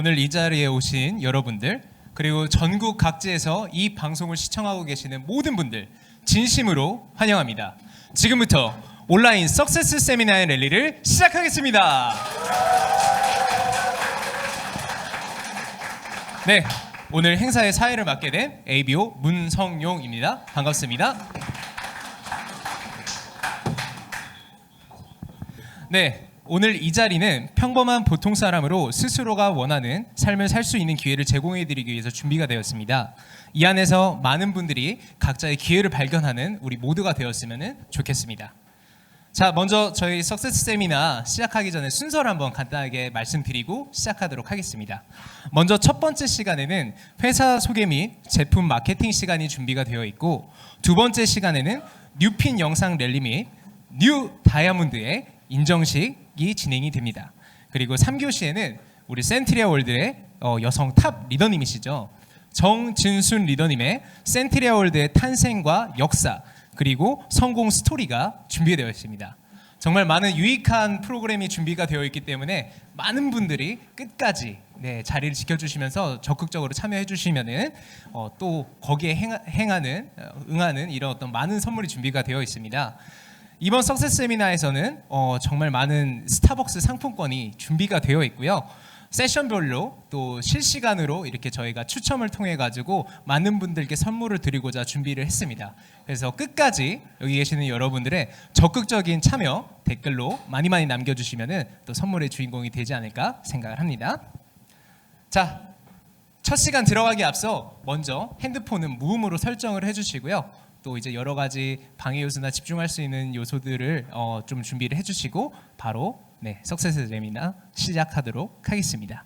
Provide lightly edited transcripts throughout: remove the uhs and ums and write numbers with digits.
오늘 이 자리에 오신 여러분들, 그리고 전국 각지에서 이 방송을 시청하고 계시는 모든 분들 진심으로 환영합니다. 지금부터 온라인 석세스 세미나의 랠리를 시작하겠습니다. 네, 오늘 행사의 사회를 맡게 된 ABO 문성용입니다. 반갑습니다. 네, 오늘 이 자리는 평범한 보통 사람으로 스스로가 원하는 삶을 살 수 있는 기회를 제공해드리기 위해서 준비가 되었습니다. 이 안에서 많은 분들이 각자의 기회를 발견하는 우리 모두가 되었으면 좋겠습니다. 자, 먼저 저희 석세스 세미나 시작하기 전에 순서를 한번 간단하게 말씀드리고 시작하도록 하겠습니다. 먼저 첫 번째 시간에는 회사 소개 및 제품 마케팅 시간이 준비가 되어 있고, 두 번째 시간에는 뉴핀 영상 랠리 및 뉴 다이아몬드의 인정식이 진행이 됩니다. 그리고 3교시에는 우리 센트리아 월드의 여성 탑 리더님이시죠. 정진순 리더님의 센트리아 월드의 탄생과 역사, 그리고 성공 스토리가 준비되어 있습니다. 정말 많은 유익한 프로그램이 준비가 되어 있기 때문에 많은 분들이 끝까지 자리를 지켜주시면서 적극적으로 참여해 주시면은 또 거기에 응하는 이런 어떤 많은 선물이 준비가 되어 있습니다. 이번 석세스 세미나에서는 정말 많은 스타벅스 상품권이 준비가 되어 있고요. 세션별로 또 실시간으로 이렇게 저희가 추첨을 통해 가지고 많은 분들께 선물을 드리고자 준비를 했습니다. 그래서 끝까지 여기 계시는 여러분들의 적극적인 참여 댓글로 많이 남겨주시면은 또 선물의 주인공이 되지 않을까 생각을 합니다. 자, 첫 시간 들어가기 앞서 먼저 핸드폰은 무음으로 설정을 해주시고요. 또 이제 여러 가지 방해 요소나 집중할 수 있는 요소들을 좀 준비를 해주시고 바로 석세스 세미나 시작하도록 하겠습니다.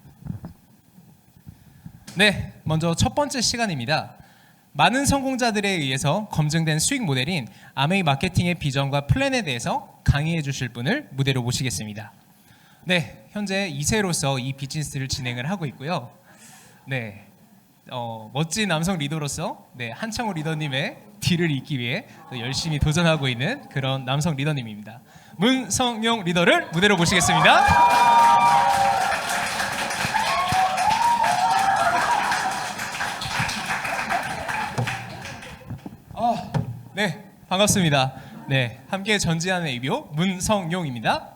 네, 먼저 첫 번째 시간입니다. 많은 성공자들에 의해서 검증된 수익 모델인 아메이 마케팅의 비전과 플랜에 대해서 강의해 주실 분을 무대로 모시겠습니다. 네, 현재 2세로서 이 비즈니스를 진행을 하고 있고요. 네, 멋진 남성 리더로서 한창호 리더님의 뒤를 잇기 위해 열심히 도전하고 있는 그런 남성 리더님입니다. 문성용 리더를 무대로 모시겠습니다. 네, 반갑습니다. 네, 함께 전지하는 ABO 문성용입니다.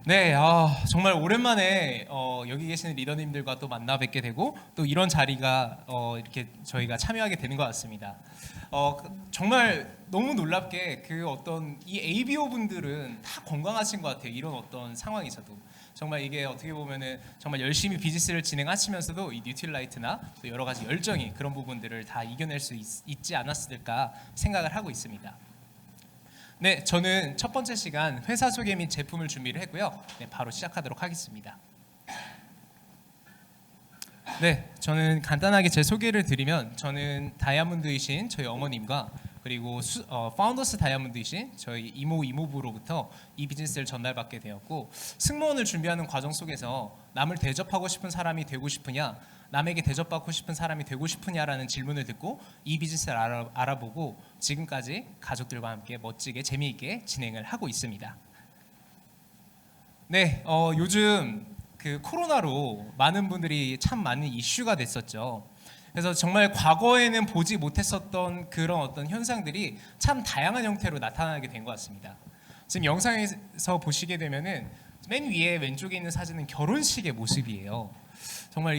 네, 정말 오랜만에 여기 계시는 리더님들과 또 만나 뵙게 되고 또 이런 자리가 이렇게 저희가 참여하게 되는 것 같습니다. 정말 너무 놀랍게 그 어떤 이 ABO 분들은 다 건강하신 것 같아요. 이런 어떤 상황에서도 정말 이게 어떻게 보면은 정말 열심히 비즈니스를 진행하시면서도 이 뉴틸라이트나 또 여러 가지 열정이 그런 부분들을 다 이겨낼 수 있지 않았을까 생각을 하고 있습니다. 네, 저는 첫 번째 시간 회사 소개 및 제품을 준비를 했고요. 네, 바로 시작하도록 하겠습니다. 네, 저는 간단하게 제 소개를 드리면 저는 다이아몬드이신 저희 어머님과 그리고 파운더스 다이아몬드이신 저희 이모부로부터 이 비즈니스를 전달받게 되었고, 승무원을 준비하는 과정 속에서 남을 대접하고 싶은 사람이 되고 싶으냐, 남에게 대접받고 싶은 사람이 되고 싶으냐라는 질문을 듣고 이 비즈니스를 알아보고 지금까지 가족들과 함께 멋지게 재미있게 진행을 하고 있습니다. 네, 요즘 그 코로나로 많은 분들이 참 많은 이슈가 됐었죠. 그래서 정말 과거에는 보지 못했었던 그런 어떤 현상들이 참 다양한 형태로 나타나게 된 것 같습니다. 지금 영상에서 보시게 되면은 맨 위에 왼쪽에 있는 사진은 결혼식의 모습이에요. 정말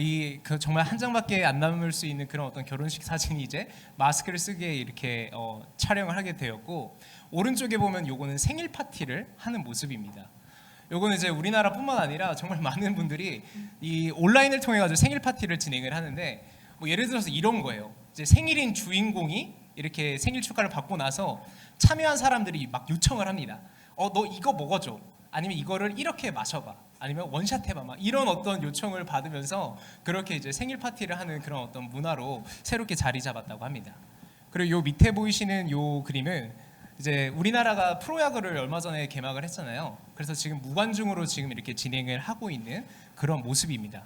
정말 한 장밖에 안 남을 수 있는 그런 어떤 결혼식 사진이 이제 마스크를 쓰게 이렇게 촬영을 하게 되었고, 오른쪽에 보면 요거는 생일 파티를 하는 모습입니다. 요거는 이제 우리나라뿐만 아니라 정말 많은 분들이 이 온라인을 통해 가지고 생일 파티를 진행을 하는데, 뭐 예를 들어서 이런 거예요. 이제 생일인 주인공이 이렇게 생일 축하를 받고 나서 참여한 사람들이 막 요청을 합니다. 너 이거 먹어줘. 아니면 이거를 이렇게 마셔봐. 아니면 원샷 해봐. 막 이런 어떤 요청을 받으면서 그렇게 이제 생일 파티를 하는 그런 어떤 문화로 새롭게 자리 잡았다고 합니다. 그리고 요 밑에 보이시는 요 그림은 이제 우리나라가 프로야구를 얼마 전에 개막을 했잖아요. 그래서 지금 무관중으로 지금 이렇게 진행을 하고 있는 그런 모습입니다.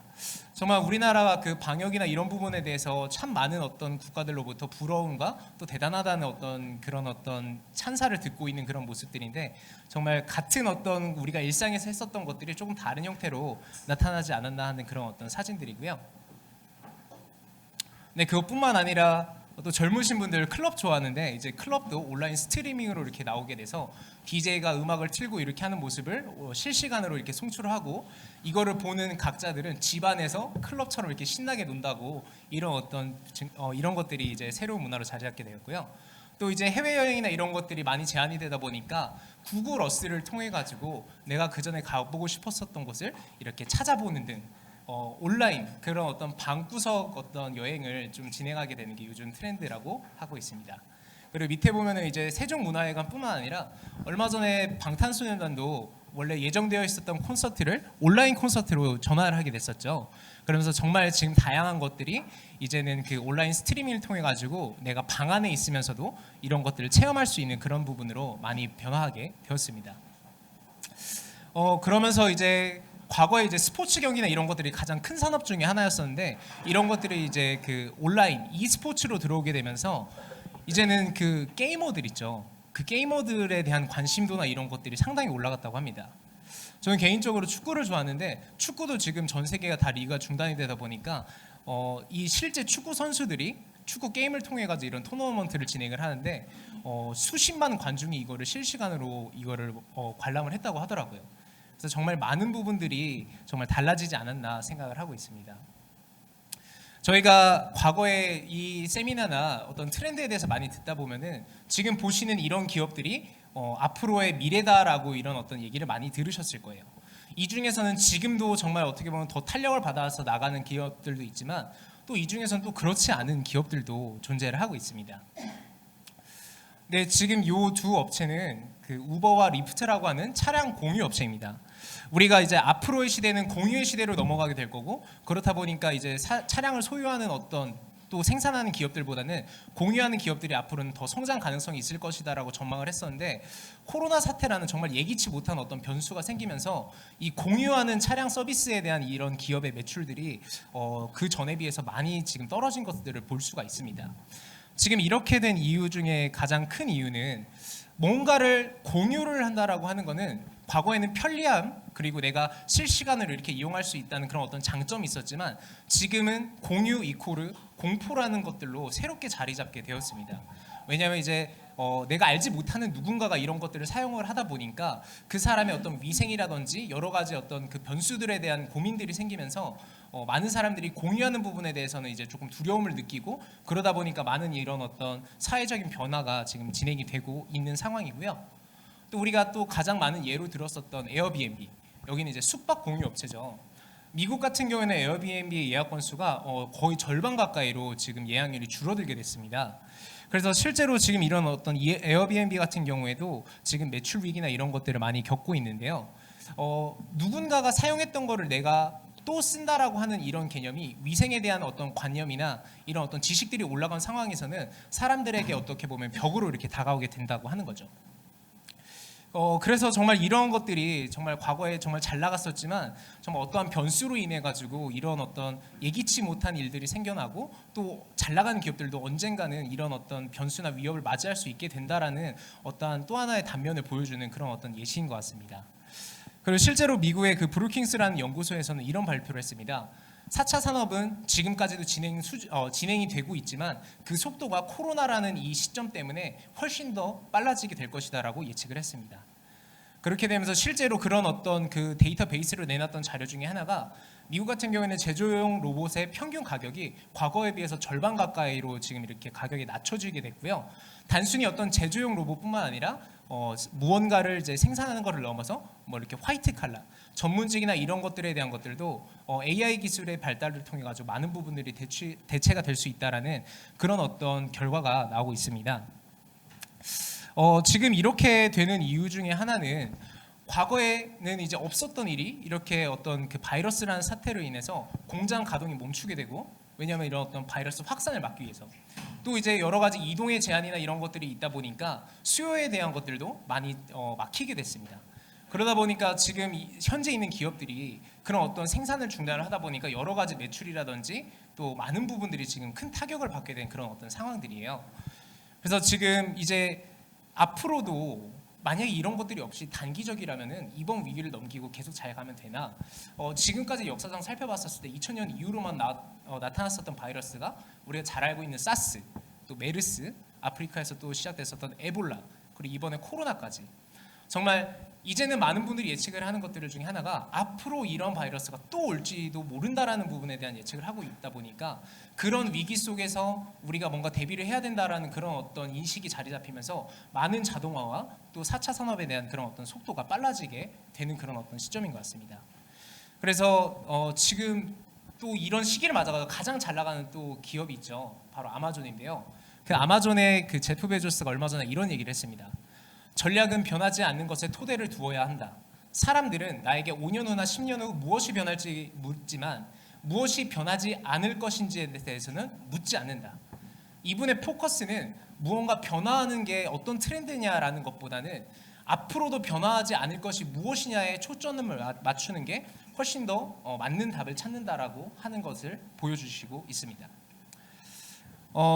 정말 우리나라가 그 방역이나 이런 부분에 대해서 참 많은 어떤 국가들로부터 부러움과 또 대단하다는 어떤 그런 어떤 찬사를 듣고 있는 그런 모습들인데, 정말 같은 어떤 우리가 일상에서 했었던 것들이 조금 다른 형태로 나타나지 않았나 하는 그런 어떤 사진들이고요. 네, 그것뿐만 아니라 또 젊으신 분들 클럽 좋아하는데, 이제 클럽도 온라인 스트리밍으로 이렇게 나오게 돼서 DJ가 음악을 틀고 이렇게 하는 모습을 실시간으로 이렇게 송출을 하고, 이거를 보는 각자들은 집안에서 클럽처럼 이렇게 신나게 논다고, 이런 어떤 이런 것들이 이제 새로운 문화로 자리 잡게 되었고요. 또 이제 해외여행이나 이런 것들이 많이 제한이 되다 보니까 구글 어스를 통해 가지고 내가 그 전에 가보고 싶었었던 곳을 이렇게 찾아보는 등 온라인 그런 어떤 방구석 어떤 여행을 좀 진행하게 되는 게 요즘 트렌드라고 하고 있습니다. 그리고 밑에 보면은 이제 세종문화회관뿐만 아니라 얼마 전에 방탄소년단도 원래 예정되어 있었던 콘서트를 온라인 콘서트로 전환을 하게 됐었죠. 그러면서 정말 지금 다양한 것들이 이제는 그 온라인 스트리밍을 통해 가지고 내가 방 안에 있으면서도 이런 것들을 체험할 수 있는 그런 부분으로 많이 변화하게 되었습니다. 그러면서 이제 과거에 이제 스포츠 경기나 이런 것들이 가장 큰 산업 중에 하나였었는데, 이런 것들이 이제 그 온라인 e스포츠로 들어오게 되면서 이제는 그 게이머들 있죠. 그 게이머들에 대한 관심도나 이런 것들이 상당히 올라갔다고 합니다. 저는 개인적으로 축구를 좋아하는데, 축구도 지금 전 세계가 다 리그가 중단이 되다 보니까 이 실제 축구 선수들이 축구 게임을 통해 가지고 이런 토너먼트를 진행을 하는데 수십만 관중이 이거를 실시간으로 이거를 관람을 했다고 하더라고요. 그래서 정말 많은 부분들이 정말 달라지지 않았나 생각을 하고 있습니다. 저희가 과거에 이 세미나나 어떤 트렌드에 대해서 많이 듣다 보면은 지금 보시는 이런 기업들이 앞으로의 미래다라고 이런 어떤 얘기를 많이 들으셨을 거예요. 이 중에서는 지금도 정말 어떻게 보면 더 탄력을 받아서 나가는 기업들도 있지만, 또 이 중에서는 또 그렇지 않은 기업들도 존재를 하고 있습니다. 네, 지금 이 두 업체는 그 우버와 리프트라고 하는 차량 공유 업체입니다. 우리가 이제 앞으로의 시대는 공유의 시대로 넘어가게 될 거고, 그렇다 보니까 이제 차량을 소유하는 어떤 또 생산하는 기업들보다는 공유하는 기업들이 앞으로는 더 성장 가능성이 있을 것이다라고 전망을 했었는데, 코로나 사태라는 정말 예기치 못한 어떤 변수가 생기면서 이 공유하는 차량 서비스에 대한 이런 기업의 매출들이 그 전에 비해서 많이 지금 떨어진 것들을 볼 수가 있습니다. 지금 이렇게 된 이유 중에 가장 큰 이유는, 뭔가를 공유를 한다라고 하는 거는 과거에는 편리함 그리고 내가 실시간으로 이렇게 이용할 수 있다는 그런 어떤 장점이 있었지만, 지금은 공유 이코르 공포라는 것들로 새롭게 자리 잡게 되었습니다. 왜냐하면 이제 내가 알지 못하는 누군가가 이런 것들을 사용을 하다 보니까 그 사람의 어떤 위생이라든지 여러 가지 어떤 그 변수들에 대한 고민들이 생기면서 많은 사람들이 공유하는 부분에 대해서는 이제 조금 두려움을 느끼고, 그러다 보니까 많은 이런 어떤 사회적인 변화가 지금 진행이 되고 있는 상황이고요. 또 우리가 또 가장 많은 예로 들었었던 에어비앤비, 여기는 이제 숙박 공유 업체죠. 미국 같은 경우에는 에어비앤비 예약 건수가 거의 절반 가까이로 지금 예약률이 줄어들게 됐습니다. 그래서 실제로 지금 이런 어떤 에어비앤비 같은 경우에도 지금 매출 위기나 이런 것들을 많이 겪고 있는데요. 누군가가 사용했던 거를 내가 또 쓴다라고 하는 이런 개념이 위생에 대한 어떤 관념이나 이런 어떤 지식들이 올라간 상황에서는 사람들에게 어떻게 보면 벽으로 이렇게 다가오게 된다고 하는 거죠. 그래서 정말 이런 것들이 정말 과거에 정말 잘 나갔었지만, 정말 어떠한 변수로 인해 가지고 이런 어떤 예기치 못한 일들이 생겨나고, 또 잘 나가는 기업들도 언젠가는 이런 어떤 변수나 위협을 맞이할 수 있게 된다라는 어떠한 또 하나의 단면을 보여주는 그런 어떤 예시인 것 같습니다. 그리고 실제로 미국의 그 브루킹스라는 연구소에서는 이런 발표를 했습니다. 4차 산업은 지금까지도 진행이 되고 있지만 그 속도가 코로나라는 이 시점 때문에 훨씬 더 빨라지게 될 것이다라고 예측을 했습니다. 그렇게 되면서 실제로 그런 어떤 그 데이터베이스를 내놨던 자료 중에 하나가, 미국 같은 경우에는 제조용 로봇의 평균 가격이 과거에 비해서 절반 가까이로 지금 이렇게 가격이 낮춰지게 됐고요. 단순히 어떤 제조용 로봇뿐만 아니라 무언가를 이제 생산하는 것을 넘어서 뭐 이렇게 화이트 칼라, 전문직이나 이런 것들에 대한 것들도 AI 기술의 발달을 통해 가지고 많은 부분들이 대체가 될 수 있다라는 그런 어떤 결과가 나오고 있습니다. 지금 이렇게 되는 이유 중에 하나는, 과거에는 이제 없었던 일이 이렇게 어떤 그 바이러스라는 사태로 인해서 공장 가동이 멈추게 되고, 왜냐하면 이런 어떤 바이러스 확산을 막기 위해서, 또 이제 여러 가지 이동의 제한이나 이런 것들이 있다 보니까 수요에 대한 것들도 많이 막히게 됐습니다. 그러다 보니까 지금 현재 있는 기업들이 그런 어떤 생산을 중단을 하다 보니까 여러 가지 매출이라든지 또 많은 부분들이 지금 큰 타격을 받게 된 그런 어떤 상황들이에요. 그래서 지금 이제 앞으로도 만약에 이런 것들이 없이 단기적이라면은 이번 위기를 넘기고 계속 잘 가면 되나? 지금까지 역사상 살펴봤었을 때 2000년 이후로만 나타났었던 바이러스가 우리가 잘 알고 있는 사스, 또 메르스, 아프리카에서 또 시작됐었던 에볼라, 그리고 이번에 코로나까지 정말 이제는 많은 분들이 예측을 하는 것들 중에 하나가 앞으로 이런 바이러스가 또 올지도 모른다라는 부분에 대한 예측을 하고 있다 보니까 그런 위기 속에서 우리가 뭔가 대비를 해야 된다라는 그런 어떤 인식이 자리 잡히면서 많은 자동화와 또 4차 산업에 대한 그런 어떤 속도가 빨라지게 되는 그런 어떤 시점인 것 같습니다. 그래서 지금 또 이런 시기를 맞아서 가장 잘 나가는 또 기업이 있죠. 바로 아마존인데요. 그 아마존의 그 제프 베조스가 얼마 전에 이런 얘기를 했습니다. 전략은 변하지 않는 것에 토대를 두어야 한다. 사람들은 나에게 5년 후나 10년 후 무엇이 변할지 묻지만 무엇이 변하지 않을 것인지에 대해서는 묻지 않는다. 이분의 포커스는 무언가 변화하는 게 어떤 트렌드냐라는 것보다는 앞으로도 변화하지 않을 것이 무엇이냐에 초점을 맞추는 게 훨씬 더 맞는 답을 찾는다라고 하는 것을 보여주시고 있습니다.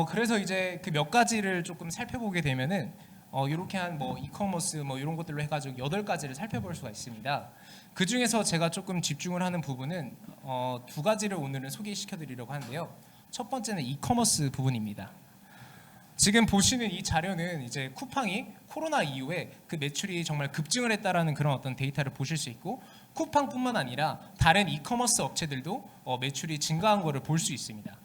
그래서 이제 그 몇 가지를 조금 살펴보게 되면은 이렇게 한 뭐 이커머스 뭐 이런 것들로 해가지고 8가지를 살펴볼 수가 있습니다. 그 중에서 제가 조금 집중을 하는 부분은 두 가지를 오늘은 소개시켜드리려고 하는데요. 첫 번째는 이커머스 부분입니다. 지금 보시는 이 자료는 이제 쿠팡이 코로나 이후에 그 매출이 정말 급증을 했다라는 그런 어떤 데이터를 보실 수 있고 쿠팡뿐만 아니라 다른 이커머스 업체들도 매출이 증가한 것을 볼 수 있습니다.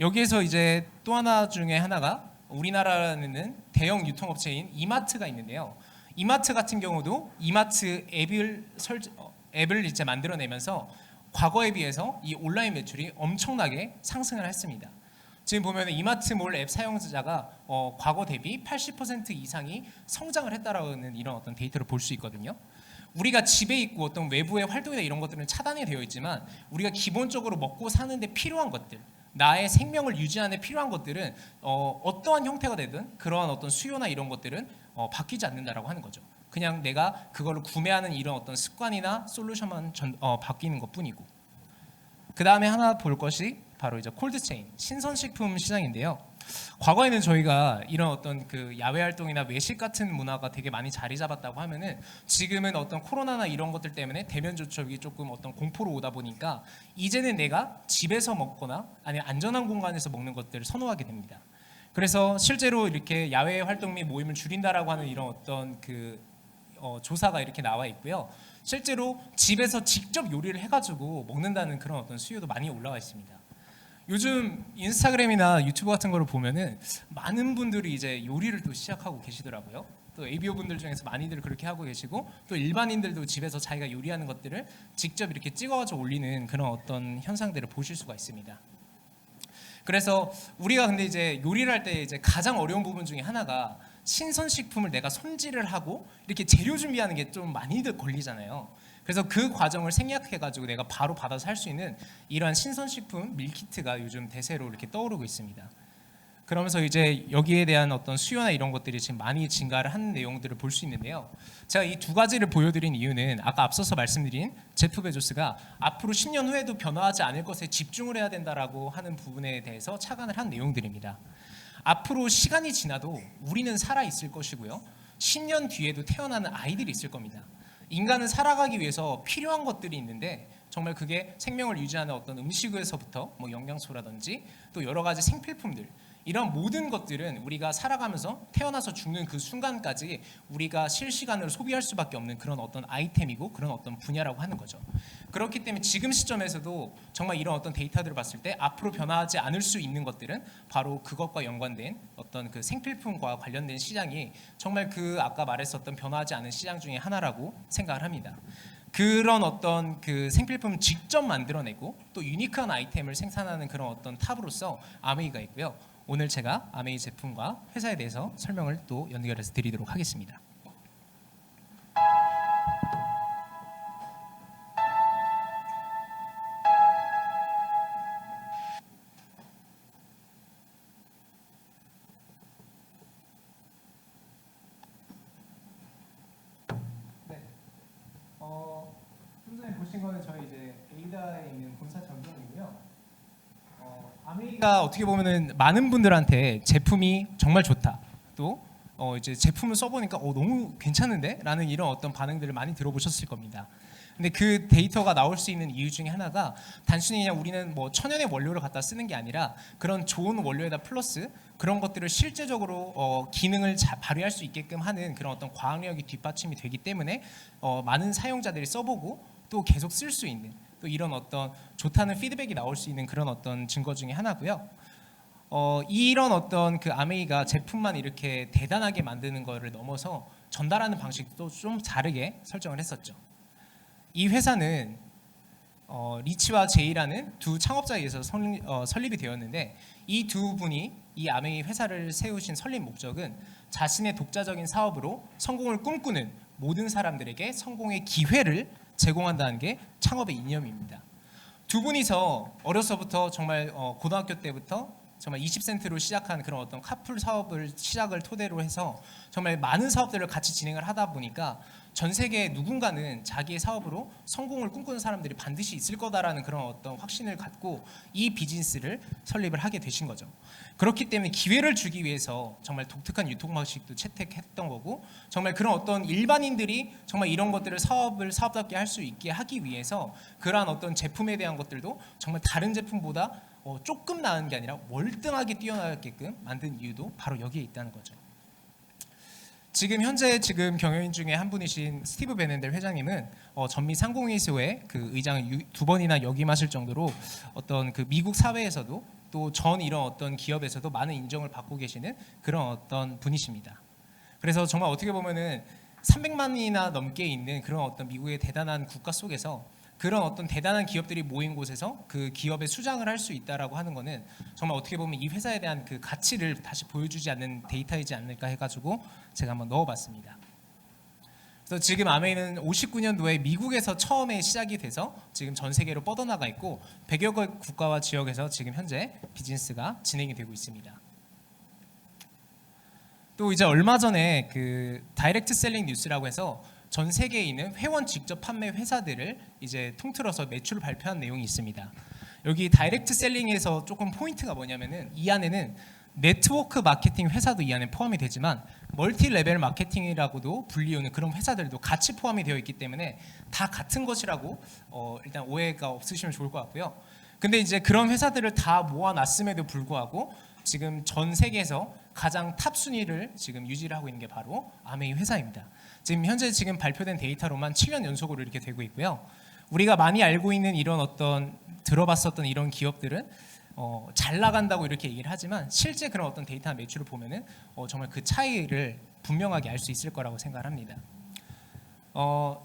여기에서 이제 또 하나 중에 하나가 우리나라는 대형 유통업체인 이마트가 있는데요. 이마트 같은 경우도 이마트 앱을 이제 만들어내면서 과거에 비해서 이 온라인 매출이 엄청나게 상승을 했습니다. 지금 보면 이마트몰 앱 사용자가 과거 대비 80% 이상이 성장을 했다라는 이런 어떤 데이터를 볼 수 있거든요. 우리가 집에 있고 어떤 외부의 활동이나 이런 것들은 차단이 되어 있지만 우리가 기본적으로 먹고 사는데 필요한 것들, 나의 생명을 유지하는 데 필요한 것들은 어떠한 형태가 되든 그러한 어떤 수요나 이런 것들은 바뀌지 않는다라고 하는 거죠. 그냥 내가 그거를 구매하는 이런 어떤 습관이나 솔루션만 바뀌는 것뿐이고. 그 다음에 하나 볼 것이 바로 이제 콜드체인 신선식품 시장인데요. 과거에는 저희가 이런 어떤 그 야외 활동이나 외식 같은 문화가 되게 많이 자리 잡았다고 하면은 지금은 어떤 코로나나 이런 것들 때문에 대면 접촉이 조금 어떤 공포로 오다 보니까 이제는 내가 집에서 먹거나 아니면 안전한 공간에서 먹는 것들을 선호하게 됩니다. 그래서 실제로 이렇게 야외 활동 및 모임을 줄인다라고 하는 이런 어떤 그 조사가 이렇게 나와 있고요. 실제로 집에서 직접 요리를 해가지고 먹는다는 그런 어떤 수요도 많이 올라와 있습니다. 요즘 인스타그램이나 유튜브 같은 거를 보면은 많은 분들이 이제 요리를 또 시작하고 계시더라고요. 또 ABO 분들 중에서 많이들 그렇게 하고 계시고 또 일반인들도 집에서 자기가 요리하는 것들을 직접 이렇게 찍어가지고 올리는 그런 어떤 현상들을 보실 수가 있습니다. 그래서 우리가 근데 이제 요리를 할 때 이제 가장 어려운 부분 중에 하나가 신선식품을 내가 손질을 하고 이렇게 재료 준비하는 게 좀 많이들 걸리잖아요. 그래서 그 과정을 생략해가지고 내가 바로 받아서 할 수 있는 이러한 신선식품 밀키트가 요즘 대세로 이렇게 떠오르고 있습니다. 그러면서 이제 여기에 대한 어떤 수요나 이런 것들이 지금 많이 증가를 하는 내용들을 볼 수 있는데요. 제가 이 두 가지를 보여드린 이유는 아까 앞서서 말씀드린 제프 베조스가 앞으로 10년 후에도 변화하지 않을 것에 집중을 해야 된다라고 하는 부분에 대해서 착안을 한 내용들입니다. 앞으로 시간이 지나도 우리는 살아 있을 것이고요. 10년 뒤에도 태어나는 아이들이 있을 겁니다. 인간은 살아가기 위해서 필요한 것들이 있는데 정말 그게 생명을 유지하는 어떤 음식에서부터 뭐 영양소라든지 또 여러 가지 생필품들 이런 모든 것들은 우리가 살아가면서 태어나서 죽는 그 순간까지 우리가 실시간으로 소비할 수밖에 없는 그런 어떤 아이템이고 그런 어떤 분야라고 하는 거죠. 그렇기 때문에 지금 시점에서도 정말 이런 어떤 데이터들을 봤을 때 앞으로 변화하지 않을 수 있는 것들은 바로 그것과 연관된 어떤 그 생필품과 관련된 시장이 정말 그 아까 말했었던 변화하지 않은 시장 중에 하나라고 생각을 합니다. 그런 어떤 그 생필품을 직접 만들어내고 또 유니크한 아이템을 생산하는 그런 어떤 탑으로서 아메이가 있고요. 오늘 제가 아메이 제품과 회사에 대해서 설명을 또 연결해서 드리도록 하겠습니다. 보신 거는 저희 이제 에이다에 있는 본사 전경이고요. 아메이가 어떻게 보면은 많은 분들한테 제품이 정말 좋다. 또 이제 제품을 써보니까 너무 괜찮은데?라는 이런 어떤 반응들을 많이 들어보셨을 겁니다. 근데 그 데이터가 나올 수 있는 이유 중에 하나가 단순히 그냥 우리는 뭐 천연의 원료를 갖다 쓰는 게 아니라 그런 좋은 원료에다 플러스 그런 것들을 실제적으로 기능을 발휘할 수 있게끔 하는 그런 어떤 과학력이 뒷받침이 되기 때문에 많은 사용자들이 써보고 또 계속 쓸 수 있는 또 이런 어떤 좋다는 피드백이 나올 수 있는 그런 어떤 증거 중에 하나고요. 이런 어떤 그 아메이가 제품만 이렇게 대단하게 만드는 거를 넘어서 전달하는 방식도 좀 다르게 설정을 했었죠. 이 회사는 리치와 제이라는 두 창업자에 의해서 설립이 되었는데 이 두 분이 이 아메이 회사를 세우신 설립 목적은 자신의 독자적인 사업으로 성공을 꿈꾸는 모든 사람들에게 성공의 기회를 제공한다는 게 창업의 이념입니다. 두 분이서 어려서부터 정말 고등학교 때부터 정말 20센트로 시작한 그런 어떤 카풀 사업을 시작을 토대로 해서 정말 많은 사업들을 같이 진행을 하다 보니까 전 세계 누군가는 자기의 사업으로 성공을 꿈꾸는 사람들이 반드시 있을 거다라는 그런 어떤 확신을 갖고 이 비즈니스를 설립을 하게 되신 거죠. 그렇기 때문에 기회를 주기 위해서 정말 독특한 유통 방식도 채택했던 거고 정말 그런 어떤 일반인들이 정말 이런 것들을 사업답게 할 수 있게 하기 위해서 그러한 어떤 제품에 대한 것들도 정말 다른 제품보다 조금 나은 게 아니라 월등하게 뛰어나게끔 만든 이유도 바로 여기에 있다는 거죠. 지금 현재 경영인 중에 한 분이신 스티브 베넨델 회장님은 전미 상공회의소에 그 의장을 두 번이나 역임하실 정도로 어떤 그 미국 사회에서도 또 전 이런 어떤 기업에서도 많은 인정을 받고 계시는 그런 어떤 분이십니다. 그래서 정말 어떻게 보면은 300만이나 넘게 있는 그런 어떤 미국의 대단한 국가 속에서 그런 어떤 대단한 기업들이 모인 곳에서 그 기업의 수장을 할 수 있다라고 하는 거는 정말 어떻게 보면 이 회사에 대한 그 가치를 다시 보여주지 않는 데이터이지 않을까 해가지고 제가 한번 넣어봤습니다. 그래서 지금 아메이는 59년도에 미국에서 처음에 시작이 돼서 지금 전 세계로 뻗어나가 있고 100여 개 국가와 지역에서 지금 현재 비즈니스가 진행이 되고 있습니다. 또 이제 얼마 전에 그 다이렉트 셀링 뉴스라고 해서 전 세계에 있는 회원 직접 판매 회사들을 이제 통틀어서 매출을 발표한 내용이 있습니다. 여기 다이렉트 셀링에서 조금 포인트가 뭐냐면은 이 안에는 네트워크 마케팅 회사도 이 안에 포함이 되지만 멀티 레벨 마케팅이라고도 불리우는 그런 회사들도 같이 포함이 되어 있기 때문에 다 같은 것이라고 일단 오해가 없으시면 좋을 것 같고요. 근데 이제 그런 회사들을 다 모아놨음에도 불구하고 지금 전 세계에서 가장 탑 순위를 지금 유지를 하고 있는 게 바로 아메이 회사입니다. 지금 발표된 데이터로만 7년 연속으로 이렇게 되고 있고요. 우리가 많이 알고 있는 이런 어떤 들어봤었던 이런 기업들은 잘 나간다고 이렇게 얘기를 하지만 실제 그런 어떤 데이터나 매출을 보면은 정말 그 차이를 분명하게 알 수 있을 거라고 생각합니다.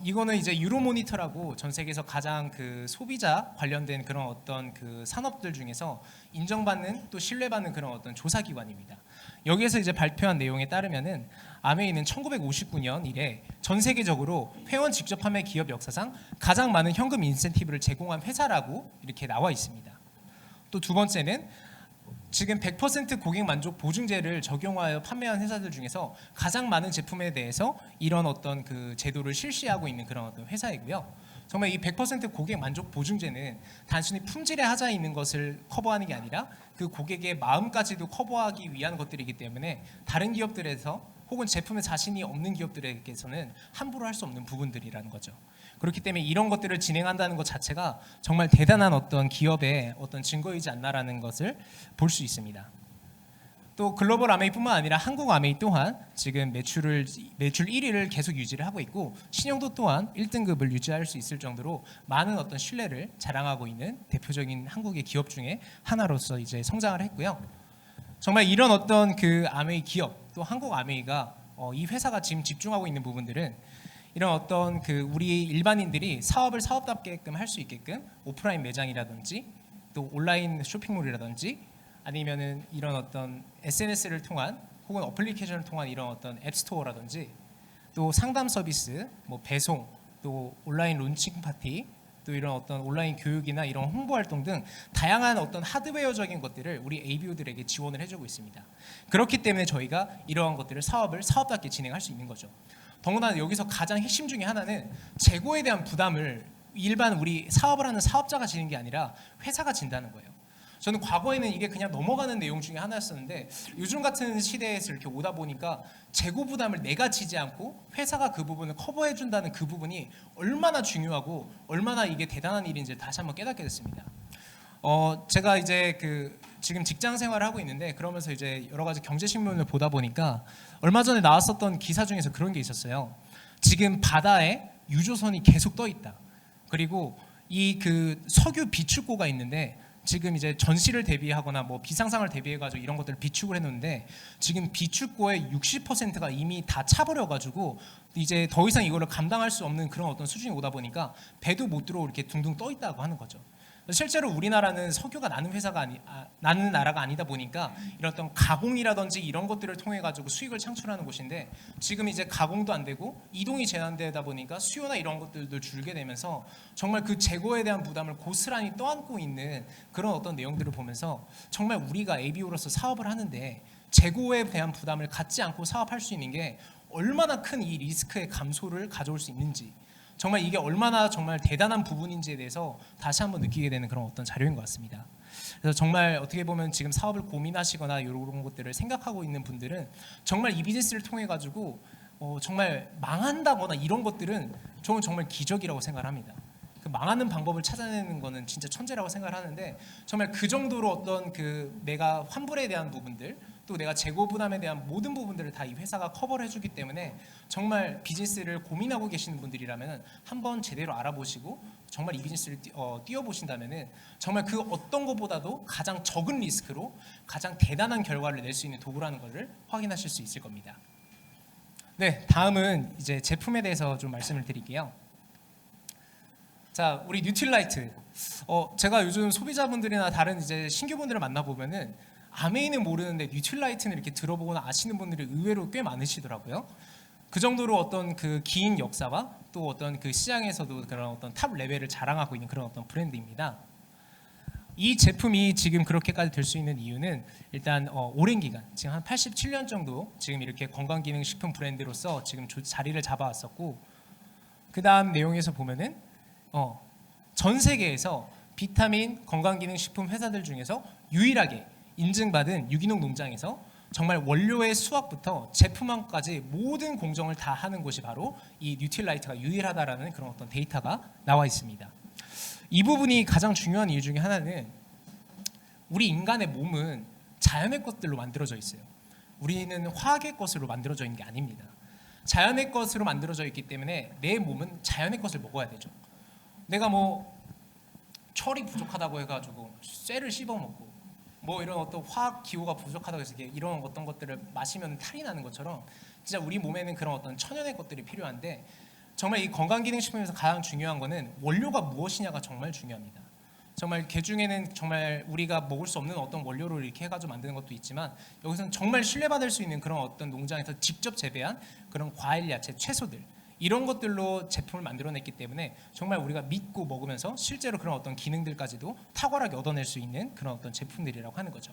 이거는 이제 유로모니터라고 전 세계에서 가장 그 소비자 관련된 그런 어떤 그 산업들 중에서 인정받는 또 신뢰받는 그런 어떤 조사 기관입니다. 여기에서 이제 발표한 내용에 따르면은 아메이는 1959년 이래 전 세계적으로 회원 직접 판매 기업 역사상 가장 많은 현금 인센티브를 제공한 회사라고 이렇게 나와 있습니다. 또 두 번째는 지금 100% 고객 만족 보증제를 적용하여 판매한 회사들 중에서 가장 많은 제품에 대해서 이런 어떤 그 제도를 실시하고 있는 그런 어떤 회사이고요. 정말 이 100% 고객 만족 보증제는 단순히 품질에 하자 있는 것을 커버하는 게 아니라 그 고객의 마음까지도 커버하기 위한 것들이기 때문에 다른 기업들에서 혹은 제품에 자신이 없는 기업들에게서는 함부로 할 수 없는 부분들이라는 거죠. 그렇기 때문에 이런 것들을 진행한다는 것 자체가 정말 대단한 어떤 기업의 어떤 증거이지 않나라는 것을 볼 수 있습니다. 또 글로벌 아메이뿐만 아니라 한국 아메이 또한 지금 매출 1위를 계속 유지를 하고 있고 신용도 또한 1등급을 유지할 수 있을 정도로 많은 어떤 신뢰를 자랑하고 있는 대표적인 한국의 기업 중에 하나로서 이제 성장을 했고요. 정말 이런 어떤 그 아메이 기업 또 한국 아메이가 이 회사가 지금 집중하고 있는 부분들은 이런 어떤 그 우리 일반인들이 사업을 사업답게끔 할 수 있게끔 오프라인 매장이라든지 또 온라인 쇼핑몰이라든지 아니면은 이런 어떤 SNS를 통한 혹은 어플리케이션을 통한 이런 어떤 앱스토어라든지 또 상담 서비스, 뭐 배송, 또 온라인 론칭 파티, 또 이런 어떤 온라인 교육이나 이런 홍보 활동 등 다양한 어떤 하드웨어적인 것들을 우리 ABO들에게 지원을 해주고 있습니다. 그렇기 때문에 저희가 이러한 것들을 사업을 사업답게 진행할 수 있는 거죠. 더구나 여기서 가장 핵심 중에 하나는 재고에 대한 부담을 일반 우리 사업을 하는 사업자가 지는 게 아니라 회사가 진다는 거예요. 저는 과거에는 이게 그냥 넘어가는 내용 중에 하나였었는데 요즘 같은 시대에서 이렇게 오다 보니까 재고 부담을 내가 지지 않고 회사가 그 부분을 커버해 준다는 그 부분이 얼마나 중요하고 얼마나 이게 대단한 일인지 다시 한번 깨닫게 됐습니다. 제가 이제 지금 직장 생활을 하고 있는데 그러면서 이제 여러 가지 경제 신문을 보다 보니까 얼마 전에 나왔었던 기사 중에서 그런 게 있었어요. 지금 바다에 유조선이 계속 떠 있다. 그리고 이 석유 비축고가 있는데 지금 이제 전시를 대비하거나 뭐 비상상을 대비해가지고 이런 것들을 비축을 해놓는데 지금 비축고의 60%가 이미 다 차버려가지고 이제 더 이상 이거를 감당할 수 없는 그런 어떤 수준이 오다 보니까 배도 못 들어오고 이렇게 둥둥 떠 있다고 하는 거죠. 실제로 우리나라는 석유가 나는 나는 나라가 아니다 보니까 이런 어떤 가공이라든지 이런 것들을 통해 가지고 수익을 창출하는 곳인데 지금 이제 가공도 안 되고 이동이 제한되다 보니까 수요나 이런 것들도 줄게 되면서 정말 그 재고에 대한 부담을 고스란히 떠안고 있는 그런 어떤 내용들을 보면서 정말 우리가 ABO로서 사업을 하는데 재고에 대한 부담을 갖지 않고 사업할 수 있는 게 얼마나 큰 이 리스크의 감소를 가져올 수 있는지, 정말 이게 얼마나 정말 대단한 부분인지에 대해서 다시 한번 느끼게 되는 그런 어떤 자료인 것 같습니다. 그래서 정말 어떻게 보면 지금 사업을 고민하시거나 이런 것들을 생각하고 있는 분들은 정말 이 비즈니스를 통해 가지고 정말 망한다거나 이런 것들은 저는 정말 기적이라고 생각을 합니다. 그 망하는 방법을 찾아내는 거는 진짜 천재라고 생각을 하는데 정말 그 정도로 어떤 내가 환불에 대한 부분들 또 내가 재고 부담에 대한 모든 부분들을 다 이 회사가 커버를 해주기 때문에 정말 비즈니스를 고민하고 계시는 분들이라면 한번 제대로 알아보시고 정말 이 비즈니스를 뛰어보신다면 정말 그 어떤 것보다도 가장 적은 리스크로 가장 대단한 결과를 낼 수 있는 도구라는 것을 확인하실 수 있을 겁니다. 네, 다음은 이제 제품에 대해서 좀 말씀을 드릴게요. 자, 우리 뉴틸라이트. 제가 요즘 소비자분들이나 다른 이제 신규분들을 만나보면은 아메이는 모르는데 뉴틸라이트는 이렇게 들어보거나 아시는 분들이 의외로 꽤 많으시더라고요. 그 정도로 어떤 긴 역사와 또 어떤 시장에서도 그런 어떤 탑 레벨을 자랑하고 있는 그런 어떤 브랜드입니다. 이 제품이 지금 그렇게까지 될 수 있는 이유는 일단 오랜 기간, 지금 한 87년 정도 지금 이렇게 건강기능식품 브랜드로서 지금 자리를 잡아왔었고, 그 다음 내용에서 보면은 전 세계에서 비타민 건강기능식품 회사들 중에서 유일하게 인증받은 유기농 농장에서 정말 원료의 수확부터 제품화까지 모든 공정을 다 하는 곳이 바로 이 뉴틸라이트가 유일하다라는 그런 어떤 데이터가 나와 있습니다. 이 부분이 가장 중요한 이유 중에 하나는 우리 인간의 몸은 자연의 것들로 만들어져 있어요. 우리는 화학의 것으로 만들어져 있는 게 아닙니다. 자연의 것으로 만들어져 있기 때문에 내 몸은 자연의 것을 먹어야 되죠. 내가 뭐 철이 부족하다고 해가지고 쇠를 씹어 먹고 뭐 이런 어떤 화학 기호가 부족하다고 해서 이런 어떤 것들을 마시면 탈이 나는 것처럼 진짜 우리 몸에는 그런 어떤 천연의 것들이 필요한데 정말 이 건강기능식품에서 가장 중요한 거는 원료가 무엇이냐가 정말 중요합니다. 정말 개 중에는 정말 우리가 먹을 수 없는 어떤 원료를 이렇게 해가지고 만드는 것도 있지만 여기서는 정말 신뢰받을 수 있는 그런 어떤 농장에서 직접 재배한 그런 과일, 야채, 채소들 이런 것들로 제품을 만들어냈기 때문에 정말 우리가 믿고 먹으면서 실제로 그런 어떤 기능들까지도 탁월하게 얻어낼 수 있는 그런 어떤 제품들이라고 하는 거죠.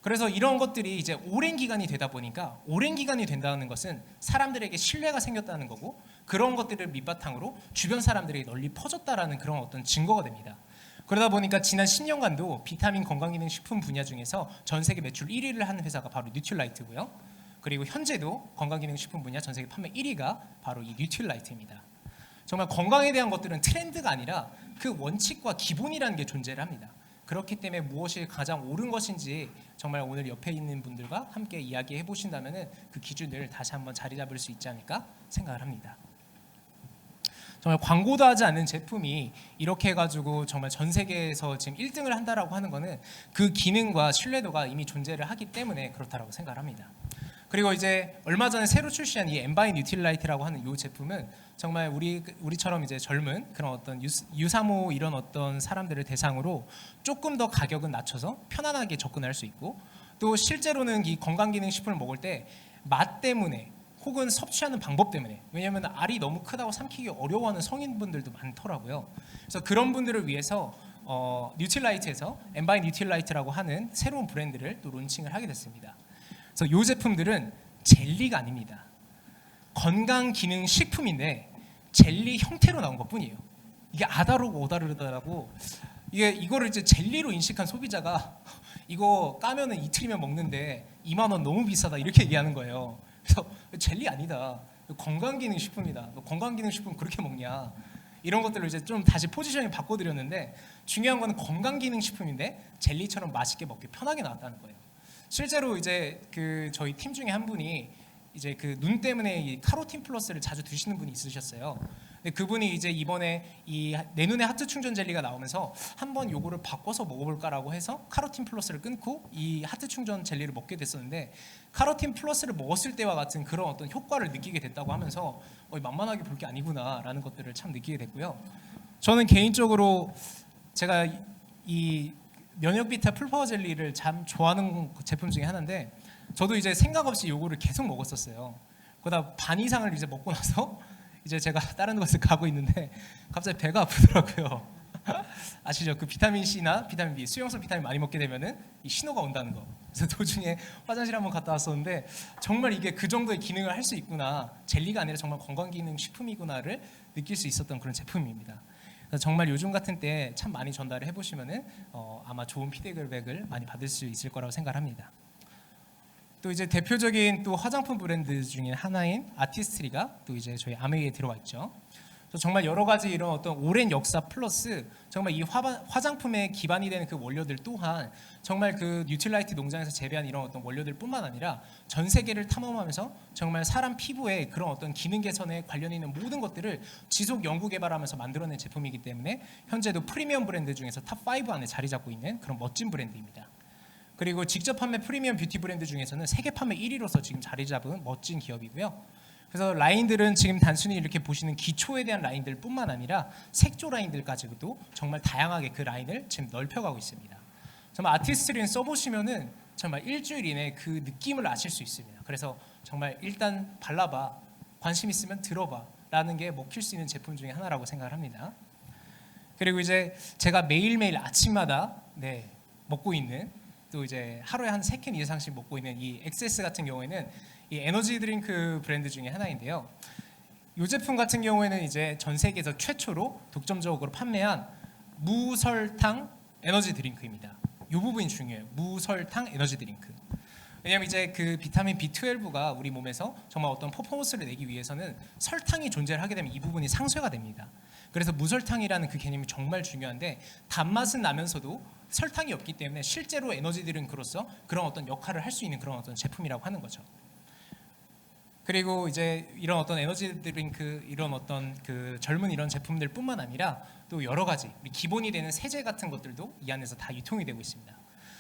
그래서 이런 것들이 이제 오랜 기간이 되다 보니까 오랜 기간이 된다는 것은 사람들에게 신뢰가 생겼다는 거고 그런 것들을 밑바탕으로 주변 사람들에게 널리 퍼졌다라는 그런 어떤 증거가 됩니다. 그러다 보니까 지난 10년간도 비타민 건강기능식품 분야 중에서 전 세계 매출 1위를 하는 회사가 바로 뉴틸라이트고요. 그리고 현재도 건강기능식품 분야 전 세계 판매 1위가 바로 이 뉴틸라이트입니다. 정말 건강에 대한 것들은 트렌드가 아니라 그 원칙과 기본이라는 게 존재를 합니다. 그렇기 때문에 무엇이 가장 옳은 것인지 정말 오늘 옆에 있는 분들과 함께 이야기해 보신다면 그 기준을 다시 한번 자리 잡을 수 있지 않을까 생각을 합니다. 정말 광고도 하지 않는 제품이 이렇게 해가지고 정말 전 세계에서 지금 1등을 한다라고 하는 거는 그 기능과 신뢰도가 이미 존재를 하기 때문에 그렇다라고 생각을 합니다. 그리고 이제 얼마 전에 새로 출시한 이 엠바이 뉴틸라이트라고 하는 이 제품은 정말 우리처럼 이제 젊은 그런 어떤 유사모 이런 어떤 사람들을 대상으로 조금 더 가격은 낮춰서 편안하게 접근할 수 있고 또 실제로는 이 건강기능식품을 먹을 때 맛 때문에 혹은 섭취하는 방법 때문에 왜냐하면 알이 너무 크다고 삼키기 어려워하는 성인분들도 많더라고요. 그래서 그런 분들을 위해서 뉴틸라이트에서 엠바이 뉴틸라이트라고 하는 새로운 브랜드를 또 론칭을 하게 됐습니다. 그래서 이 제품들은 젤리가 아닙니다. 건강기능식품인데 젤리 형태로 나온 것뿐이에요. 이게 아다르고 오다르다라고 이거를 이제 젤리로 인식한 소비자가 이거 까면은 이틀이면 먹는데 2만 원 너무 비싸다 이렇게 얘기하는 거예요. 그래서 젤리 아니다. 건강기능식품이다. 너 건강기능식품 그렇게 먹냐? 이런 것들을 이제 좀 다시 포지셔닝 바꿔드렸는데 중요한 거는 건강기능식품인데 젤리처럼 맛있게 먹기 편하게 나왔다는 거예요. 실제로 이제 그 저희 팀 중에 한 분이 이제 그 눈 때문에 이 카로틴 플러스를 자주 드시는 분이 있으셨어요. 근데 그분이 이제 이번에 이 내 눈에 하트 충전 젤리가 나오면서 한번 요거를 바꿔서 먹어볼까라고 해서 카로틴 플러스를 끊고 이 하트 충전 젤리를 먹게 됐었는데 카로틴 플러스를 먹었을 때와 같은 그런 어떤 효과를 느끼게 됐다고 하면서 만만하게 볼 게 아니구나라는 것들을 참 느끼게 됐고요. 저는 개인적으로 제가 이 면역 비타 풀파워 젤리를 참 좋아하는 제품 중에 하나인데 저도 이제 생각 없이 요거를 계속 먹었었어요. 그러다 반 이상을 이제 먹고 나서 이제 제가 다른 곳을 가고 있는데 갑자기 배가 아프더라고요. 아시죠? 그 비타민 C나 비타민 B, 수용성 비타민 많이 먹게 되면은 이 신호가 온다는 거. 그래서 도중에 화장실 한번 갔다 왔었는데 정말 이게 그 정도의 기능을 할 수 있구나. 젤리가 아니라 정말 건강기능 식품이구나를 느낄 수 있었던 그런 제품입니다. 그래서 정말 요즘 같은 때 참 많이 전달을 해보시면은 아마 좋은 피드백을 많이 받을 수 있을 거라고 생각합니다. 또 이제 대표적인 또 화장품 브랜드 중에 하나인 아티스트리가 또 이제 저희 아메이에 들어와 있죠. 정말 여러 가지 이런 어떤 오랜 역사 플러스 정말 이 화장품의 기반이 되는 그 원료들 또한 정말 그 뉴트라이트 농장에서 재배한 이런 어떤 원료들뿐만 아니라 전 세계를 탐험하면서 정말 사람 피부에 그런 어떤 기능 개선에 관련 있는 모든 것들을 지속 연구 개발하면서 만들어낸 제품이기 때문에 현재도 프리미엄 브랜드 중에서 탑5 안에 자리 잡고 있는 그런 멋진 브랜드입니다. 그리고 직접 판매 프리미엄 뷰티 브랜드 중에서는 세계 판매 1위로서 지금 자리 잡은 멋진 기업이고요. 그래서 라인들은 지금 단순히 이렇게 보시는 기초에 대한 라인들 뿐만 아니라 색조 라인들까지도 정말 다양하게 그 라인을 지금 넓혀가고 있습니다. 정말 아티스트리는 써보시면은 정말 일주일 이내에 그 느낌을 아실 수 있습니다. 그래서 정말 일단 발라봐, 관심 있으면 들어봐 라는 게 먹힐 수 있는 제품 중에 하나라고 생각을 합니다. 그리고 이제 제가 매일매일 아침마다 먹고 있는 또 이제 하루에 한 3캔 이상씩 먹고 있는 이 엑세스 같은 경우에는 이 에너지 드링크 브랜드 중에 하나인데요. 이 제품 같은 경우에는 이제 전 세계에서 최초로 독점적으로 판매한 무설탕 에너지 드링크입니다. 이 부분이 중요해요. 무설탕 에너지 드링크. 왜냐하면 이제 그 비타민 B12가 우리 몸에서 정말 어떤 퍼포먼스를 내기 위해서는 설탕이 존재를 하게 되면 이 부분이 상쇄가 됩니다. 그래서 무설탕이라는 그 개념이 정말 중요한데 단맛은 나면서도 설탕이 없기 때문에 실제로 에너지 드링크로서 그런 어떤 역할을 할 수 있는 그런 어떤 제품이라고 하는 거죠. 그리고 이제 이런 어떤 에너지 드링크 이런 어떤 그 젊은 이런 제품들뿐만 아니라 또 여러 가지 우리 기본이 되는 세제 같은 것들도 이 안에서 다 유통이 되고 있습니다.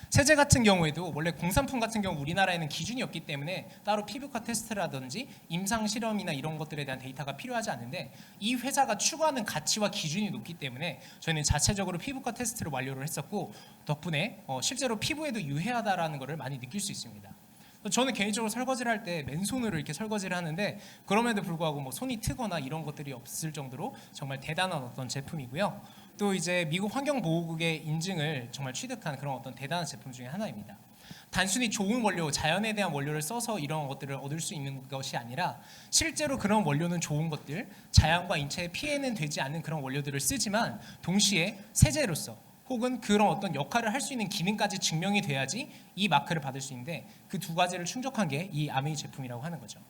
세제 같은 경우에도 원래 공산품 같은 경우 우리나라에는 기준이 없기 때문에 따로 피부과 테스트라든지 임상 실험이나 이런 것들에 대한 데이터가 필요하지 않은데 이 회사가 추구하는 가치와 기준이 높기 때문에 저희는 자체적으로 피부과 테스트를 완료를 했었고 덕분에 실제로 피부에도 유해하다라는 것을 많이 느낄 수 있습니다. 저는 개인적으로 설거지를 할 때 맨손으로 이렇게 설거지를 하는데 그럼에도 불구하고 뭐 손이 트거나 이런 것들이 없을 정도로 정말 대단한 어떤 제품이고요. 또 이제 미국 환경보호국의 인증을 정말 취득한 그런 어떤 대단한 제품 중에 하나입니다. 단순히 좋은 원료, 자연에 대한 원료를 써서 이런 것들을 얻을 수 있는 것이 아니라 실제로 그런 원료는 좋은 것들, 자연과 인체에 피해는 되지 않는 그런 원료들을 쓰지만 동시에 세제로서 혹은 그런 어떤 역할을 할 수 있는 기능까지 증명이 돼야지 이 마크를 받을 수 있는데 그 두 가지를 충족한 게 이 아메이 제품이라고 하는 거죠.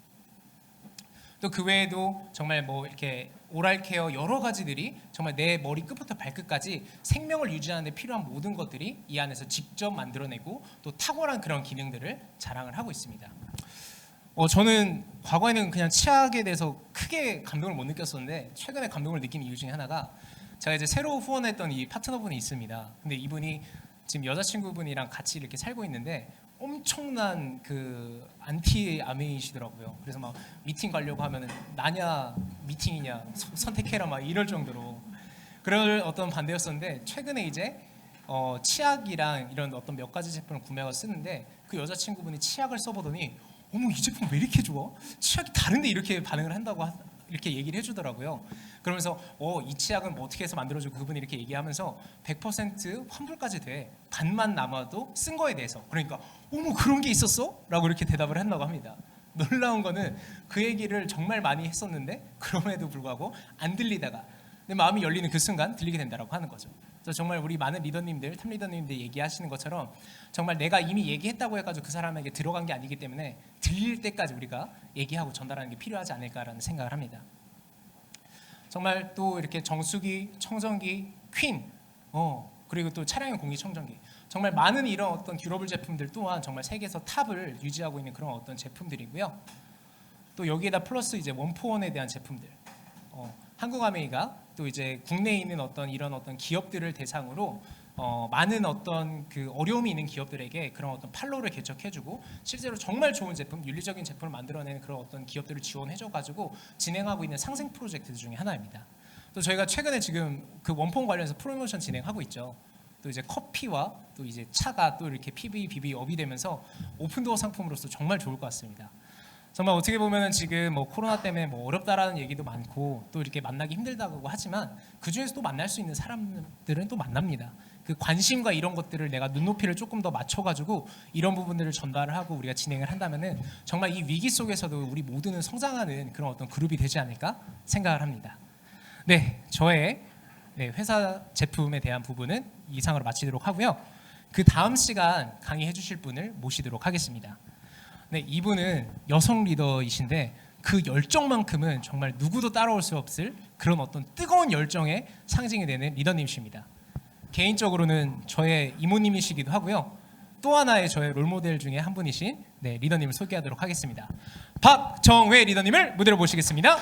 또 그 외에도 정말 뭐 이렇게 오랄 케어 여러 가지들이 정말 내 머리 끝부터 발끝까지 생명을 유지하는 데 필요한 모든 것들이 이 안에서 직접 만들어내고 또 탁월한 그런 기능들을 자랑을 하고 있습니다. 저는 과거에는 그냥 치약에 대해서 크게 감동을 못 느꼈었는데 최근에 감동을 느낀 이유 중에 하나가 제가 이제 새로 후원했던 이 파트너분이 있습니다. 근데 이분이 지금 여자친구분이랑 같이 이렇게 살고 있는데 엄청난 그 안티 아메이시더라고요. 그래서 막 미팅 가려고 하면은 나냐 미팅이냐 선택해라 막 이럴 정도로 그럴 어떤 반대였었는데 최근에 이제 치약이랑 이런 어떤 몇 가지 제품을 구매하고 쓰는데 그 여자친구분이 치약을 써보더니 어머 이 제품 왜 이렇게 좋아? 치약이 다른데 이렇게 반응을 한다고 이렇게 얘기를 해주더라고요. 그러면서 이 치약은 뭐 어떻게 해서 만들어주고 그분이 이렇게 얘기하면서 100% 환불까지 돼. 반만 남아도 쓴 거에 대해서. 그러니까 어머 그런 게 있었어? 라고 이렇게 대답을 한다고 합니다. 놀라운 거는 그 얘기를 정말 많이 했었는데 그럼에도 불구하고 안 들리다가 내 마음이 열리는 그 순간 들리게 된다라고 하는 거죠. 그래서 정말 우리 많은 리더님들, 탑 리더님들 얘기하시는 것처럼 정말 내가 이미 얘기했다고 해가지고 그 사람에게 들어간 게 아니기 때문에 들릴 때까지 우리가 얘기하고 전달하는 게 필요하지 않을까라는 생각을 합니다. 정말 또 이렇게 정수기, 청정기, 퀸, 그리고 또 차량용 공기청정기, 정말 많은 이런 어떤 듀러블 제품들 또한 정말 세계에서 탑을 유지하고 있는 그런 어떤 제품들이고요. 또 여기에다 플러스 이제 원포원에 대한 제품들, 한국아메이가 또 이제 국내에 있는 어떤 이런 어떤 기업들을 대상으로 많은 어떤 그 어려움이 있는 기업들에게 그런 어떤 판로를 개척해주고 실제로 정말 좋은 제품, 윤리적인 제품을 만들어내는 그런 어떤 기업들을 지원해줘가지고 진행하고 있는 상생 프로젝트 중에 하나입니다. 또 저희가 최근에 지금 그 원포원 관련해서 프로모션 진행하고 있죠. 또 이제 커피와 또 이제 차가 또 이렇게 PV, BV 업이 되면서 오픈도어 상품으로서 정말 좋을 것 같습니다. 정말 어떻게 보면은 지금 뭐 코로나 때문에 뭐 어렵다라는 얘기도 많고 또 이렇게 만나기 힘들다고 하지만 그 중에서 또 만날 수 있는 사람들은 또 만납니다. 그 관심과 이런 것들을 내가 눈높이를 조금 더 맞춰가지고 이런 부분들을 전달을 하고 우리가 진행을 한다면은 정말 이 위기 속에서도 우리 모두는 성장하는 그런 어떤 그룹이 되지 않을까 생각을 합니다. 네, 저의 회사 제품에 대한 부분은 이상으로 마치도록 하고요. 그 다음 시간 강의해 주실 분을 모시도록 하겠습니다. 네, 이분은 여성 리더이신데 그 열정만큼은 정말 누구도 따라올 수 없을 그런 어떤 뜨거운 열정의 상징이 되는 리더님이십니다. 개인적으로는 저의 이모님이시기도 하고요. 또 하나의 저의 롤모델 중에 한 분이신 리더님을 소개하도록 하겠습니다. 박정회 리더님을 무대로 모시겠습니다.